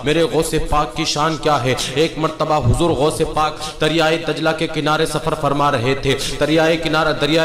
میرے غوث پاک کی شان کیا ہے۔ ایک مرتبہ حضور غوث پاک دریائے دجلہ کے کنارے سفر فرما رہے تھے، دریائے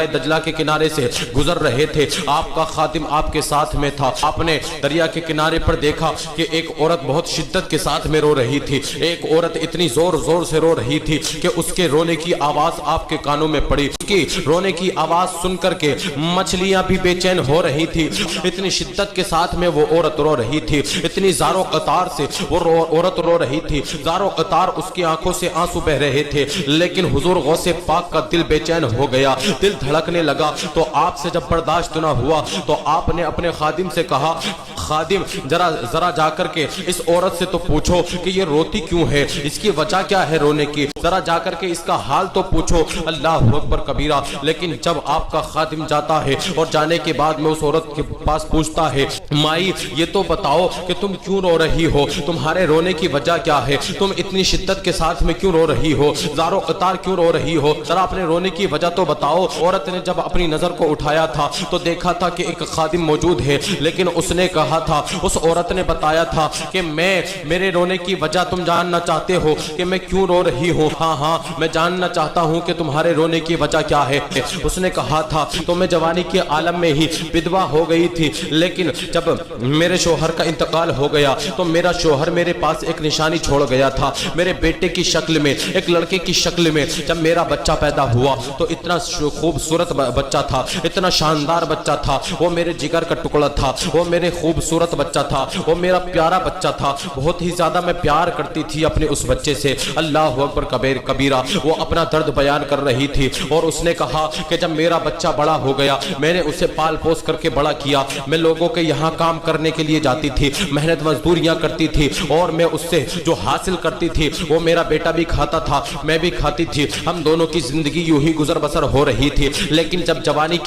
دجلہ کے کنارے سے گزر رہے تھے، آپ کا خادم آپ کے ساتھ میں تھا۔ آپ نے دریا کے کنارے پر دیکھا کہ ایک عورت بہت شدت کے ساتھ میں رو رہی تھی، ایک عورت اتنی زور زور سے رو رہی تھی کہ اس کے رونے کی آواز آپ کے کانوں میں پڑی۔ اس کی رونے کی آواز سن کر کے مچھلیاں بھی بے چین ہو رہی تھی، اتنی شدت کے ساتھ میں وہ عورت رو رہی تھی، اتنی زارو قطار سے وہ عورت رو رہی تھی، زارو قطار اس کی آنکھوں سے آنسو بہ رہے تھے۔ لیکن حضور غوث پاک کا دل بے چین ہو گیا، دل دھڑکنے لگا۔ تو آپ سے جب برداشت نہ ہوا تو آپ نے اپنے خادم سے کہا، خادم ذرا جا کر کے اس عورت سے تو پوچھو کہ یہ روتی کیوں ہے، اس کی وجہ کیا ہے رونے کی، ذرا جا کر کے اس کا حال تو پوچھو۔ اللہ اکبر کبیرہ۔ لیکن جب آپ کا خادم جاتا ہے اور جانے کے بعد میں اس عورت کے پاس پوچھتا ہے، مائی یہ تو بتاؤ کہ تم کیوں رو رہی ہو، تمہارے رونے کی وجہ کیا ہے، تم اتنی شدت کے ساتھ میں کیوں رو رہی ہو، زارو قطار کیوں رو رہی ہو، ذرا اپنے رونے کی وجہ تو بتاؤ۔ عورت نے جب اپنی نظر کو اٹھایا تھا تو دیکھا تھا کہ ایک خادم موجود ہے، لیکن اس نے کہا تھا، اس عورت نے بتایا تھا کہ میرے رونے کی وجہ تم جاننا چاہتے ہو کہ میں کیوں رو رہی ہوں؟ ہاں میں جاننا چاہتا ہوں کہ تمہارے رونے کی وجہ کیا ہے۔ اس نے کہا تھا تو میں جوانی کے عالم میں ہی بدوا ہو گئی تھی، لیکن جب میرے شوہر کا انتقال ہو گیا تو میرا شوہر میرے پاس ایک نشانی چھوڑ گیا تھا، میرے بیٹے کی شکل میں، ایک لڑکے کی شکل میں۔ جب میرا بچہ پیدا ہوا تو اتنا خوبصورت بچہ تھا، اتنا شاندار بچہ تھا، وہ میرے جگر کا ٹکڑا تھا، وہ میرے خوبصورت بچہ تھا، وہ میرا پیارا بچہ تھا، بہت ہی زیادہ میں پیار کرتی تھی اپنے اس بچے سے۔ اللہ اکبر کبیرہ۔ وہ اپنا درد بیان کر رہی تھی اور اس نے کہا کہ جب میرا بچہ بڑا ہو گیا میں نے اسے پال پوس کر کے بڑا کیا، میں لوگوں کے یہاں کام کرنے کے لیے جاتی تھی، محنت مزدوریاں کرتی تھی، اور میں اس سے جو حاصل کرتی تھی وہ میرا بیٹا بھی کھاتا تھا، میں بھی کھاتی تھی، ہم دونوں کی زندگی یوں ہی گزر بسر ہو رہی تھی۔ لیکن جب جوانی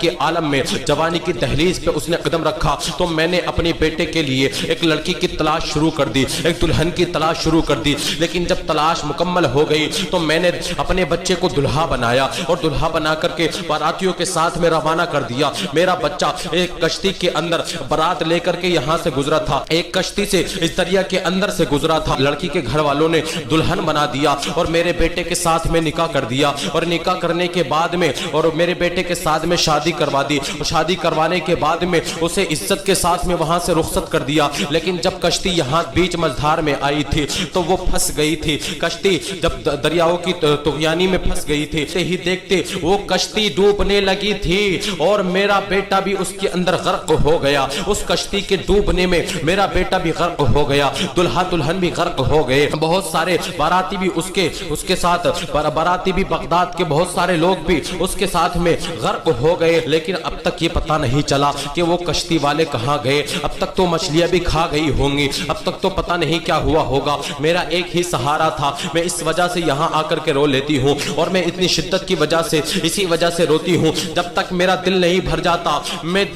کے عالم میں، جوانی کی دہلیز پہ اس نے قدم رکھا تو میں نے اپنے بیٹے کے لیے ایک لڑکی کی تلاش شروع کر دی، ایک دلہن کی تلاش شروع کر دی۔ لیکن جب تلاش مکمل ہو گئی تو میں نے اپنے بچے کو دلہا بنایا اور دلہا بنا کر کے باراتیوں کے ساتھ میں روانہ کر دیا۔ میرا بچہ ایک کشتی کے اندر بارات لے کر کے یہاں سے گزرا تھا، ایک کشتی سے اس دریا کے اندر سے گزرا تھا۔ لڑکی کے گھر والوں نے دلہن بنا دیا اور میرے بیٹے کے ساتھ میں نکاح کر دیا، اور نکاح کرنے کے بعد میں اور میرے بیٹے کے ساتھ میں شادی کروا دی، اور شادی کروانے کے بعد میں اسے عزت کے ساتھ میں وہاں سے رخصت کر دیا۔ لیکن جب کشتی یہاں بیچ مجھار میں آئی تھی تو وہ پھنس گئی تھی۔ کشتی جب دریاؤں کی طغیانی میں پھنس گئی تھی، ہی دیکھتے وہ کشتی ڈوبنے لگی تھی اور میرا بیٹا بھی اس کے اندر غرق ہو گیا۔ اس کشتی کے ڈوبنے میں میرا بیٹا بھی غرق ہو گیا، دلہا دلہن بھی غرق ہو گئے، بہت سارے باراتی بھی اس کے ساتھ، باراتی بھی بغداد کے بہت سارے لوگ بھی اس کے ساتھ میں غرق ہو گئے۔ لیکن اب تک یہ پتہ نہیں چلا کہ وہ کشتی والے کہاں گئے، اب تک تو مچھلیاں بھی کھا گئی ہوں گی، اب تک تو پتہ نہیں کیا ہوا ہوگا۔ میرا ایک ہی سہارا تھا، میں اس وجہ سے یہاں آ کر کے رو لیتی ہوں، اور میں اتنی شدت کی وجہ سے اسی وجہ سے روتی ہوں۔ جب تک میرا دل نہیں بھر جاتا،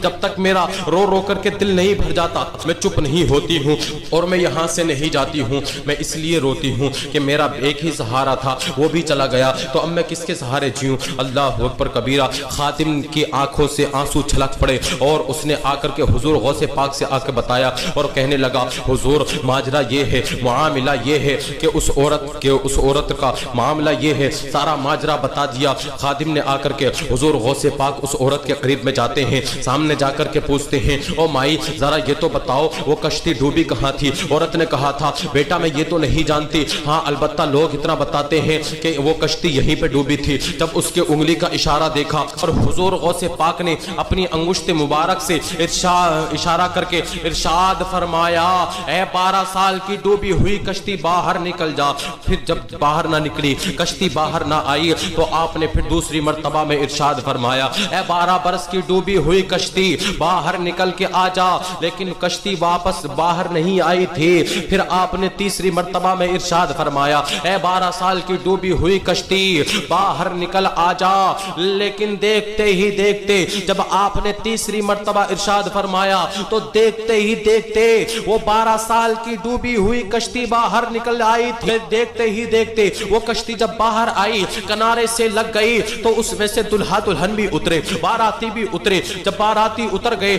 جب تک میرا رو کر کے دل نہیں بھر جاتا، میں چپ نہیں ہوتی ہوں اور میں یہاں سے نہیں جاتی ہوں۔ میں اس لیے روتی ہوں کہ میرا ایک ہی سہارا تھا، وہ بھی چلا گیا، تو اب میں کس کے سہارے جیوں؟ اللہ اکبر کبیرہ۔ خادم کی آنکھوں سے آنسو چھلک پڑے اور اس نے آ کر کے حضور غوث پاک سے آ کے بتایا اور کہنے لگا، حضور ماجرا یہ ہے، معاملہ یہ ہے کہ اس عورت کا معاملہ یہ ہے، سارا ماجرا بتا دیا۔ خادم نے آ کر کے حضور غوث پاک اس عورت کے قریب میں جاتے ہیں، سامنے جا کر کے پوچھتے ہیں، او مائی ذرا یہ تو بتاؤ وہ کشتی ڈوبی کہاں تھی؟ عورت نے کہا تھا، بیٹا میں یہ تو نہیں جانتی، ہاں البتہ لوگ اتنا بتاتے ہیں کہ وہ کشتی یہیں پہ ڈوبی تھی۔ جب اس کے انگلی کا اشارہ دیکھا اور حضور غوث پاک نے اپنی انگشت مبارک سے اشارہ کر کے ارشاد فرمایا، اے 12 سال کی ڈوبی ہوئی کشتی باہر نکل جا۔ پھر جب باہر نہ نکلی، کشتی باہر نہ آئی، تو آپ نے پھر دوسری مرتبہ میں ارشاد فرمایا، اے 12 برس کی ڈوبی ہوئی کشتی باہر نکل کے آ جا۔ لیکن کشتی واپس باہر نہیں آئی تھی۔ پھر آپ نے تیسری مرتبہ میں ارشاد فرمایا، اے 12 سال کی ڈوبی ہوئی کشتی باہر نکل آ جا۔ لیکن دیکھتے ہی دیکھتے جب آپ نے تیسری مرتبہ ارشاد فرمایا تو دیکھتے ہی دیکھتے وہ 12 سال کی ڈوبی ہوئی کشتی باہر نکل آئی تھی۔ دیکھتے ہی دیکھتے وہ کشتی جب باہر آئی، کنارے سے لگ گئی، تو اس میں سے دلہا دلہن بھی اترے، باراتی بھی اترے۔ جب باراتی اتر گئے